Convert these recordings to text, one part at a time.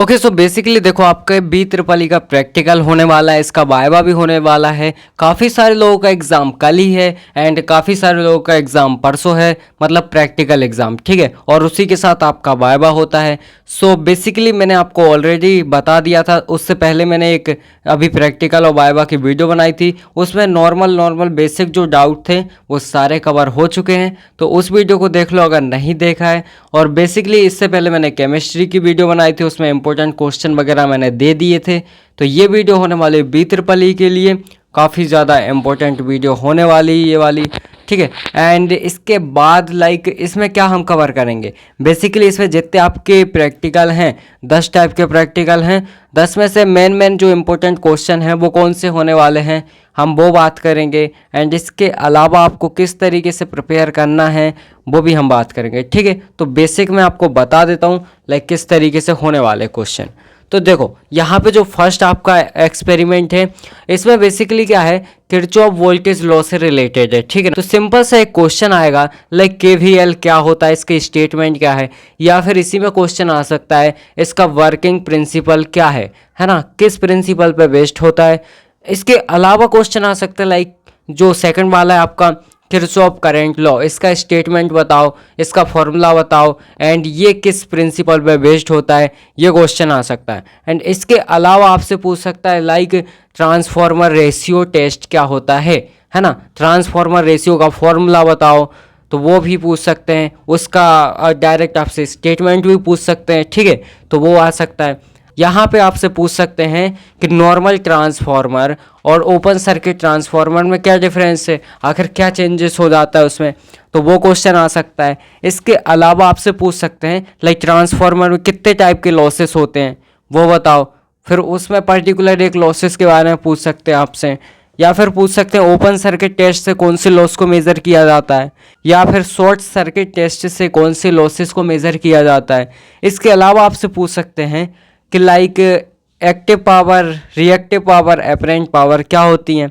Okay so basically देखो आपके B triple E का प्रैक्टिकल होने वाला है, इसका वाइवा भी होने वाला है। काफ़ी सारे लोगों का एग्ज़ाम कल ही है एंड काफ़ी सारे लोगों का एग्ज़ाम परसों है, मतलब प्रैक्टिकल एग्ज़ाम, ठीक है। और उसी के साथ आपका वाइवा होता है। सो बेसिकली मैंने आपको ऑलरेडी बता दिया था, उससे पहले मैंने एक अभी प्रैक्टिकल और वाइवा की वीडियो बनाई थी, उसमें नॉर्मल बेसिक जो डाउट थे वो सारे कवर हो चुके हैं। तो उस वीडियो को देख लो अगर नहीं देखा है। और बेसिकली इससे पहले मैंने केमिस्ट्री की वीडियो बनाई थी, उसमें इंपॉर्टेंट क्वेश्चन वगैरह मैंने दे दिए थे। तो ये वीडियो होने वाली बी ट्रिपल ई के लिए काफ़ी ज़्यादा इंपॉर्टेंट वीडियो होने वाली ये वाली, ठीक है। एंड इसके बाद लाइक इसमें क्या हम कवर करेंगे, बेसिकली इसमें जितने आपके प्रैक्टिकल हैं 10 टाइप के प्रैक्टिकल हैं, 10 में से मेन जो इम्पोर्टेंट क्वेश्चन हैं वो कौन से होने वाले हैं हम वो बात करेंगे। एंड इसके अलावा आपको किस तरीके से प्रिपेयर करना है वो भी हम बात करेंगे, ठीक है। तो बेसिक मैं आपको बता देता हूँ लाइक किस तरीके से होने वाले क्वेश्चन। तो देखो यहाँ पे जो फर्स्ट आपका एक्सपेरिमेंट है, इसमें बेसिकली क्या है, किरचॉफ वोल्टेज लॉ से रिलेटेड है, ठीक है। तो सिंपल सा एक क्वेश्चन आएगा लाइक केवीएल क्या होता है, इसके स्टेटमेंट क्या है, या फिर इसी में क्वेश्चन आ सकता है इसका वर्किंग प्रिंसिपल क्या है ना, किस प्रिंसिपल पे बेस्ड होता है। इसके अलावा क्वेश्चन आ सकता है लाइक जो सेकंड वाला है आपका किरचॉफ करंट लॉ, इसका स्टेटमेंट बताओ, इसका फॉर्मूला बताओ एंड ये किस प्रिंसिपल पे बेस्ड होता है, ये क्वेश्चन आ सकता है। एंड इसके अलावा आपसे पूछ सकता है लाइक ट्रांसफॉर्मर रेशियो टेस्ट क्या होता है ना, ट्रांसफॉर्मर रेशियो का फॉर्मूला बताओ, तो वो भी पूछ सकते हैं। उसका डायरेक्ट आपसे स्टेटमेंट भी पूछ सकते हैं, ठीक है, तो वो आ सकता है। यहाँ पे आपसे पूछ सकते हैं कि नॉर्मल ट्रांसफार्मर और ओपन सर्किट ट्रांसफार्मर में क्या डिफरेंस है, आखिर क्या चेंजेस हो जाता है उसमें, तो वो क्वेश्चन आ सकता है। इसके अलावा आपसे पूछ सकते हैं लाइक ट्रांसफार्मर में कितने टाइप के लॉसेस होते हैं वो बताओ, फिर उसमें पर्टिकुलर एक लॉसेस के बारे में पूछ सकते हैं आपसे। या फिर पूछ सकते हैं ओपन सर्किट टेस्ट से कौन से लॉस को मेज़र किया जाता है, या फिर शॉर्ट सर्किट टेस्ट से कौन से लॉसेस को मेज़र किया जाता है। इसके अलावा आपसे पूछ सकते हैं कि like active power, reactive power, apparent power क्या होती हैं,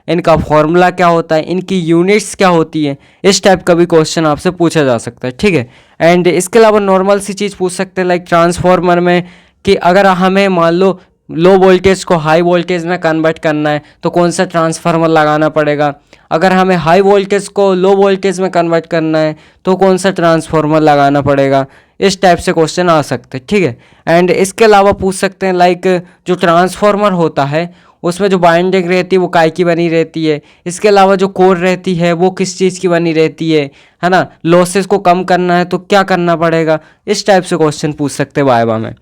इनका फॉर्मूला क्या होता है, इनकी यूनिट्स क्या होती हैं, इस टाइप का भी क्वेश्चन आपसे पूछा जा सकता है, ठीक है। एंड इसके अलावा नॉर्मल सी चीज़ पूछ सकते हैं लाइक ट्रांसफार्मर में कि अगर हमें मान लो लो वोल्टेज को हाई वोल्टेज में कन्वर्ट करना है तो कौन सा ट्रांसफार्मर लगाना पड़ेगा, अगर हमें हाई वोल्टेज को लो वोल्टेज में कन्वर्ट करना है तो कौन सा ट्रांसफार्मर लगाना पड़ेगा, इस टाइप से क्वेश्चन आ सकते हैं, ठीक है। एंड इसके अलावा पूछ सकते हैं लाइक जो ट्रांसफार्मर होता है उसमें जो बाइंडिंग रहती है वो काय की बनी रहती है, इसके अलावा जो कोर रहती है वो किस चीज़ की बनी रहती है ना, लॉसेस को कम करना है तो क्या करना पड़ेगा, इस टाइप से क्वेश्चन पूछ सकते हैं वाइवा में।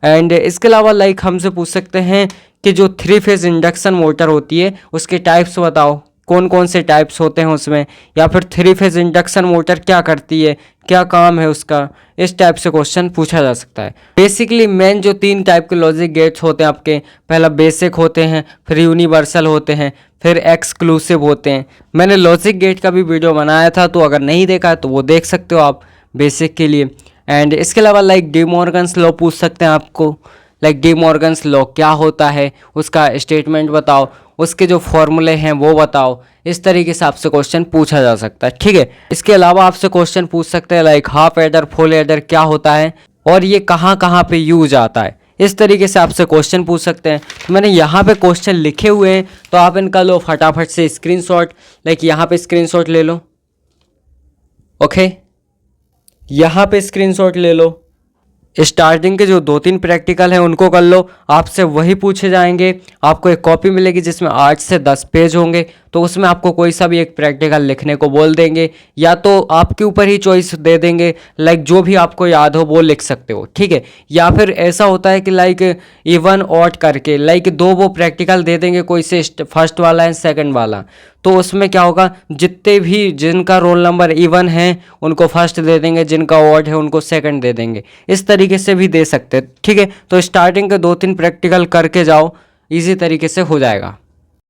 एंड इसके अलावा लाइक हमसे पूछ सकते हैं कि जो 3 फेज इंडक्शन मोटर होती है उसके टाइप्स बताओ, कौन कौन से टाइप्स होते हैं उसमें, या फिर 3 फेज इंडक्शन मोटर क्या करती है, क्या काम है उसका, इस टाइप से क्वेश्चन पूछा जा सकता है। बेसिकली मेन जो 3 टाइप के लॉजिक गेट्स होते हैं आपके, पहला बेसिक होते हैं, फिर यूनिवर्सल होते हैं, फिर एक्सक्लूसिव होते हैं। मैंने लॉजिक गेट का भी वीडियो बनाया था, तो अगर नहीं देखा है तो वो देख सकते हो आप बेसिक के लिए। एंड इसके अलावा लाइक डी मॉर्गन्स लॉ पूछ सकते हैं आपको, लाइक डी मॉर्गन्स लॉ क्या होता है, उसका स्टेटमेंट बताओ, उसके जो फॉर्मूले हैं वो बताओ, इस तरीके से आपसे क्वेश्चन पूछा जा सकता है, ठीक है। इसके अलावा आपसे क्वेश्चन पूछ सकते हैं like half adder, full adder क्या होता है और ये कहाँ कहाँ पे यूज आता है, इस तरीके से आपसे क्वेश्चन पूछ सकते हैं। तो मैंने यहाँ पे क्वेश्चन लिखे हुए हैं, तो आप इनका लो फटाफट से स्क्रीनशॉट, लाइक यहाँ पे स्क्रीनशॉट ले लो, ओके, यहाँ पे स्क्रीनशॉट ले लो। स्टार्टिंग के जो 2-3 प्रैक्टिकल हैं उनको कर लो, आपसे वही पूछे जाएंगे। आपको एक कॉपी मिलेगी जिसमें 8 से 10 पेज होंगे, तो उसमें आपको कोई सा भी एक प्रैक्टिकल लिखने को बोल देंगे, या तो आपके ऊपर ही चॉइस दे देंगे, लाइक जो भी आपको याद हो वो लिख सकते हो, ठीक है। या फिर ऐसा होता है कि लाइक इवन ऑड करके लाइक 2 वो प्रैक्टिकल दे देंगे, कोई से फर्स्ट वाला एंड सेकंड वाला, तो उसमें क्या होगा, जितने भी जिनका रोल नंबर इवन है उनको फर्स्ट दे देंगे, जिनका ऑड है उनको सेकंड दे देंगे, इस तरीके से भी दे सकते हैं, ठीक है। तो स्टार्टिंग के 2-3 प्रैक्टिकल करके जाओ, इजी तरीके से हो जाएगा।